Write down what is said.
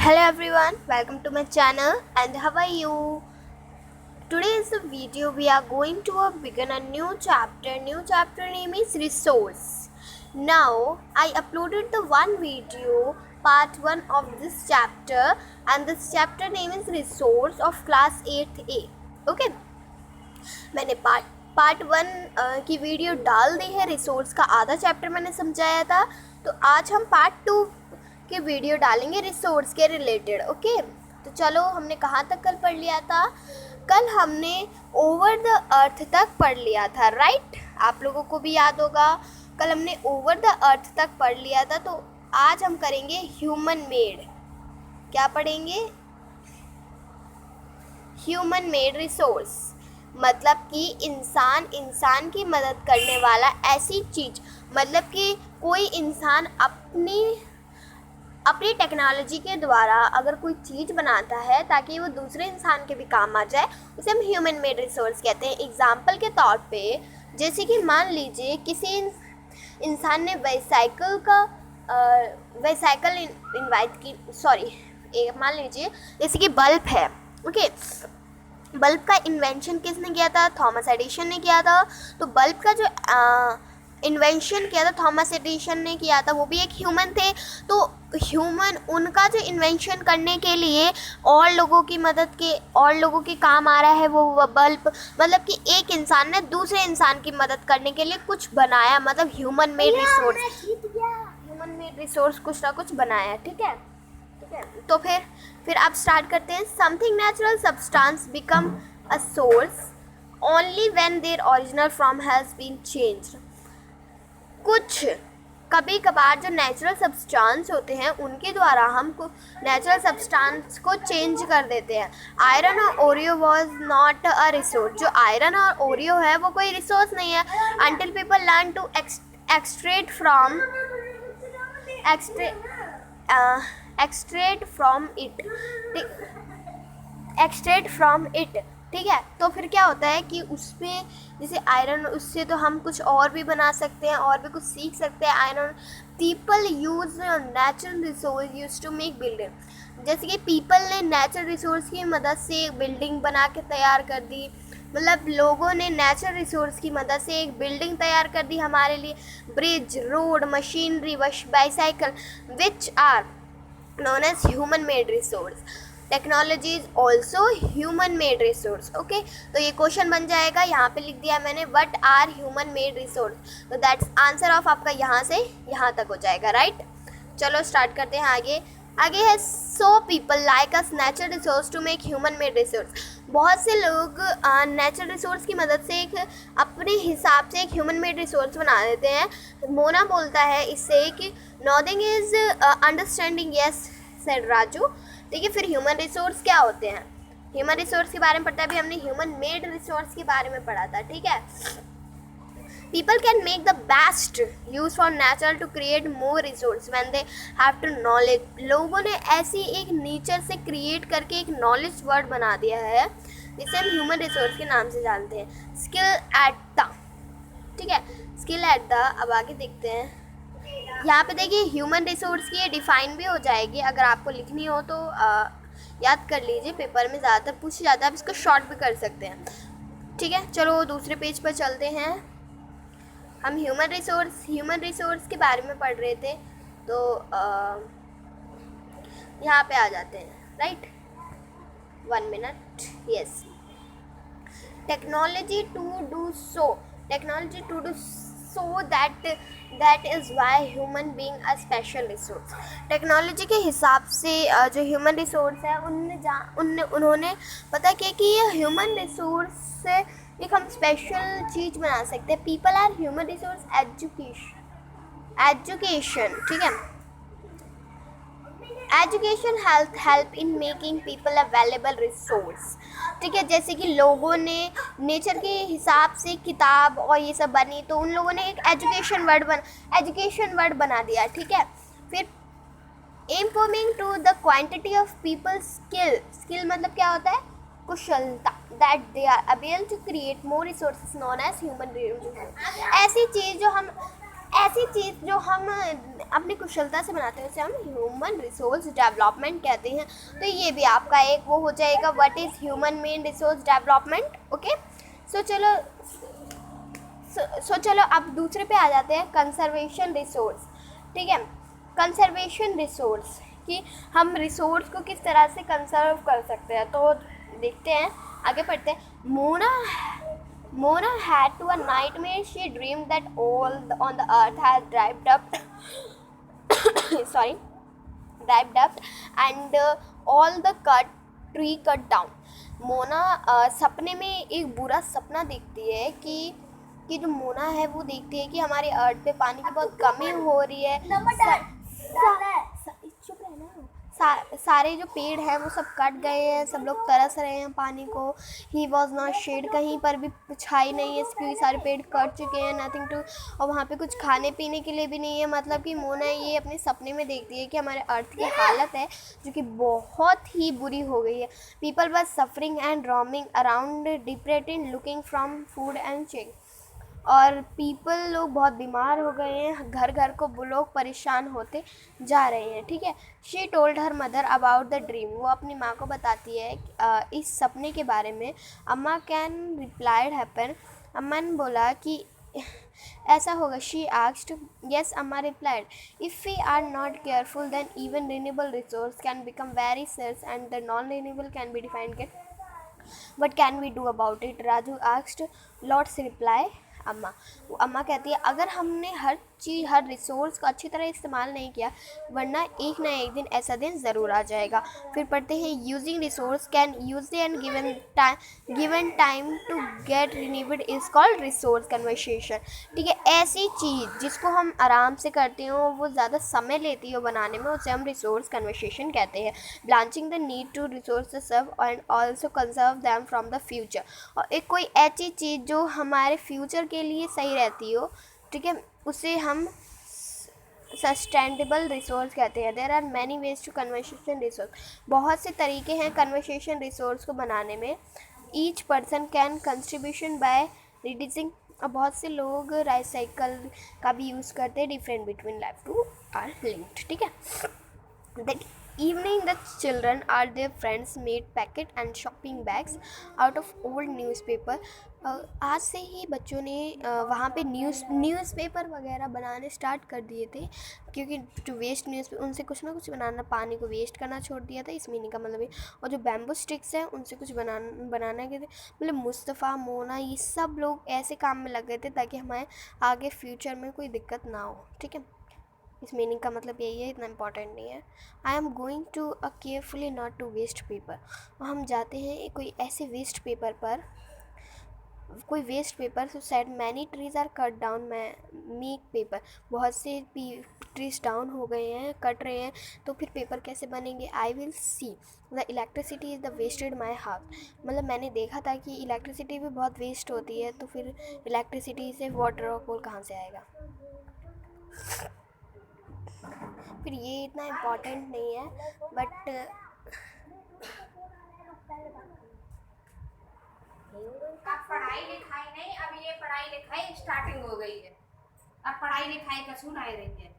Hello everyone, welcome to my channel and how are you? Today is the video we are going to begin a new chapter. New chapter name is resource. Now I uploaded the one video part 1 of this chapter and this chapter name is resource of class 8th A. Okay, मैंने part 1 की video डाल दी है. Resource का आधा chapter मैंने समझाया था, तो आज हम पार्ट 2 के वीडियो डालेंगे रिसोर्स के रिलेटेड. ओके, तो चलो, हमने कहाँ तक कल पढ़ लिया था? कल हमने ओवर द अर्थ तक पढ़ लिया था, राइट? आप लोगों को भी याद होगा, कल हमने ओवर द अर्थ तक पढ़ लिया था. तो आज हम करेंगे ह्यूमन मेड. क्या पढ़ेंगे? ह्यूमन मेड रिसोर्स, मतलब कि इंसान की मदद करने वाला ऐसी चीज़, मतलब कि कोई इंसान अपनी टेक्नोलॉजी के द्वारा अगर कोई चीज़ बनाता है ताकि वो दूसरे इंसान के भी काम आ जाए, उसे हम ह्यूमन मेड रिसोर्स कहते हैं. एग्जाम्पल के तौर पे, जैसे कि मान लीजिए किसी इंसान ने मान लीजिए जैसे कि बल्ब है. ओके, बल्ब का इन्वेंशन किसने किया था? थॉमस एडिसन ने किया था. तो बल्ब का जो इन्वेंशन किया था थॉमस एडिसन ने किया था, वो भी एक ह्यूमन थे. तो ह्यूमन, उनका जो इन्वेंशन करने के लिए और लोगों के काम आ रहा है वो बल्ब, मतलब कि एक इंसान ने दूसरे इंसान की मदद करने के लिए कुछ बनाया, मतलब ह्यूमन मेड रिसोर्स कुछ ना कुछ बनाया. ठीक है, तो फिर आप स्टार्ट करते हैं. Something natural substance become a source only when their original form has been changed. कुछ कभी कभार जो नेचुरल सब्सटेंस होते हैं उनके द्वारा हम नेचुरल सब्सटेंस को चेंज कर देते हैं. आयरन और ore was not a resource. जो आयरन और ओरियो है वो कोई रिसोर्स नहीं है. Until people learn to extract from it. ठीक है, तो फिर क्या होता है कि उसमें जैसे आयरन, उससे तो हम कुछ और भी बना सकते हैं और भी कुछ सीख सकते हैं. Iron people use natural resource use to make building. जैसे कि पीपल ने नेचुरल रिसोर्स की मदद से एक बिल्डिंग बना के तैयार कर दी, मतलब लोगों ने नेचुरल रिसोर्स की मदद से एक बिल्डिंग तैयार कर दी हमारे लिए. Bridge, road, machinery, bicycle which are known as human made resource. Technology is also human made resource. Okay, तो ये क्वेश्चन बन जाएगा, यहाँ पे लिख दिया मैंने, what are human made resource. तो दैट्स आंसर ऑफ आपका यहाँ से यहाँ तक हो जाएगा, राइट? चलो स्टार्ट करते हैं आगे है so people like us natural resource to make human made resource. बहुत से लोग नेचुरल रिसोर्स की मदद से एक अपने हिसाब से एक ह्यूमन मेड रिसोर्स बना देते हैं. मोना बोलता है इससे कि nothing is understanding. Yes said Raju. ठीक है, फिर ह्यूमन रिसोर्स क्या होते हैं? ह्यूमन रिसोर्स के बारे में पढ़ता है. अभी हमने ह्यूमन मेड रिसोर्स के बारे में पढ़ा था. ठीक है, people can make the best use for natural to create more resource when they have to knowledge. लोगों ने ऐसी एक नेचर से क्रिएट करके एक नॉलेज वर्ड बना दिया है जिसे हम ह्यूमन रिसोर्स के नाम से जानते हैं. Skill at the. ठीक है, स्किल एट द. अब आगे देखते हैं. यहाँ पे देखिए ह्यूमन रिसोर्स की डिफाइन भी हो जाएगी. अगर आपको लिखनी हो तो याद कर लीजिए, पेपर में ज़्यादातर पूछ जाता है. आप इसको शॉर्ट भी कर सकते हैं. ठीक है, चलो दूसरे पेज पर चलते हैं. हम ह्यूमन रिसोर्स के बारे में पढ़ रहे थे, तो यहाँ पे आ जाते हैं, right? 1 minute. Yes, technology to do so that is why human being a special resource. Technology के हिसाब से जो ह्यूमन रिसोर्स है उन्होंने पता किया कि ये ह्यूमन रिसोर्स से एक हम स्पेशल चीज़ बना सकते हैं. People are human resource. Education. ठीक है, education help in making people a valuable resource. ठीक है, जैसे कि लोगों ने नेचर के हिसाब से किताब और ये सब बनी, तो उन लोगों ने एक एजुकेशन वर्ड बना दिया. ठीक है, फिर improving to the quantity of people skill मतलब क्या होता है? कुशलता. That they are able to create more resources known as human resource. ऐसी चीज़ जो हम ऐसी चीज़ जो हम अपनी कुशलता से बनाते हैं उसे हम ह्यूमन रिसोर्स डेवलपमेंट कहते हैं। तो ये भी आपका एक वो हो जाएगा, what is human men resource development. Okay, so चलो अब दूसरे पे आ जाते हैं, कंजर्वेशन रिसोर्स। ठीक है, कंजर्वेशन रिसोर्स कि हम रिसोर्स को किस तरह से कंजर्व कर सकते हैं। तो देखते हैं, आगे पढ़ते हैं। Mona had to a nightmare. She dreamed that all on the earth has dried up sorry, dried up and all the tree cut down. Mona सपने में एक बुरा सपना देखती है कि जो मोना है वो देखती है कि हमारे अर्थ पे पानी की बहुत कमी हो रही है। चुप रहना। सारे जो पेड़ हैं वो सब कट गए हैं, सब लोग तरस रहे हैं पानी को। ही वॉज नॉट शेड, कहीं पर भी छाई नहीं है क्योंकि सारे पेड़ कट चुके हैं। नथिंग टू, और वहाँ पे कुछ खाने पीने के लिए भी नहीं है। मतलब कि मोना ये अपने सपने में देखती है कि हमारे अर्थ की हालत है जो कि बहुत ही बुरी हो गई है। People were suffering and roaming around deprived looking from food and check. और पीपल लोग बहुत बीमार हो गए हैं, घर घर को वो लोग परेशान होते जा रहे हैं। ठीक है, she told her mother about the dream, वो अपनी माँ को बताती है इस सपने के बारे में। अम्मा कैन रिप्लाइड हैपन, अम्मा ने बोला कि ऐसा होगा। She asked, yes Amma replied, if we are not careful then even renewable resource can become very scarce and the non renewable can be defined get, what can we do about it? Raju asked. Lord's reply, अम्मा कहती है अगर हमने हर चीज़, हर resource को अच्छी तरह इस्तेमाल नहीं किया, वरना एक ना एक दिन ऐसा दिन ज़रूर आ जाएगा। फिर पढ़ते हैं, using resource can use and given time to get renewed is called resource conversation. ठीक है, ऐसी चीज़ जिसको हम आराम से करते हो, वो ज़्यादा समय लेती हो बनाने में, उसे हम रिसोर्स कन्वर्सेशन कहते हैं। Balancing the need to resource serve and also conserve them from the future, और एक कोई ऐसी चीज़ जो हमारे फ्यूचर के लिए सही रहती हो, ठीक है, उसे हम सस्टेनेबल रिसोर्स कहते हैं। There are many ways to conversation resource, बहुत से तरीके हैं कन्वर्सेशन रिसोर्स को बनाने में। Each person can contribution by reducing, और बहुत से लोग रिसाइकल का भी यूज़ करते हैं। Different between life to are linked. ठीक है, that evening the children or their friends made packet and shopping bags out of old newspaper। आज से ही बच्चों ने वहाँ पे न्यूज़पेपर वगैरह बनाने स्टार्ट कर दिए थे, क्योंकि टू वेस्ट न्यूज़, उनसे कुछ ना कुछ बनाना, पानी को वेस्ट करना छोड़ दिया था, इस मीनिंग का मतलब है। और जो बैम्बू स्टिक्स हैं उनसे कुछ बनाना के थे। मतलब मुस्तफ़ा, मोना, ये सब लोग ऐसे काम में लग गए थे ताकि हमारे आगे फ्यूचर में कोई दिक्कत ना हो। ठीक है, इस मीनिंग का मतलब यही है, इतना इंपॉर्टेंट नहीं है। I am going to carefully not to waste paper, हम जाते हैं कोई ऐसे वेस्ट पेपर पर, कोई waste paper. So sad many trees are cut down make paper, बहुत से ट्रीज डाउन हो गए हैं, कट रहे हैं, तो फिर पेपर कैसे बनेंगे। I will see the electricity is the wasted my house, मतलब मैंने देखा था कि इलेक्ट्रिसिटी भी बहुत वेस्ट होती है, तो फिर इलेक्ट्रिसिटी से वाटर और कोल कहाँ से आएगा। फिर ये इतना इम्पोर्टेंट नहीं है, बट अब पढ़ाई लिखाई नहीं, अब ये पढ़ाई लिखाई स्टार्टिंग हो गई है। अब पढ़ाई लिखाई का सुन आए रही है।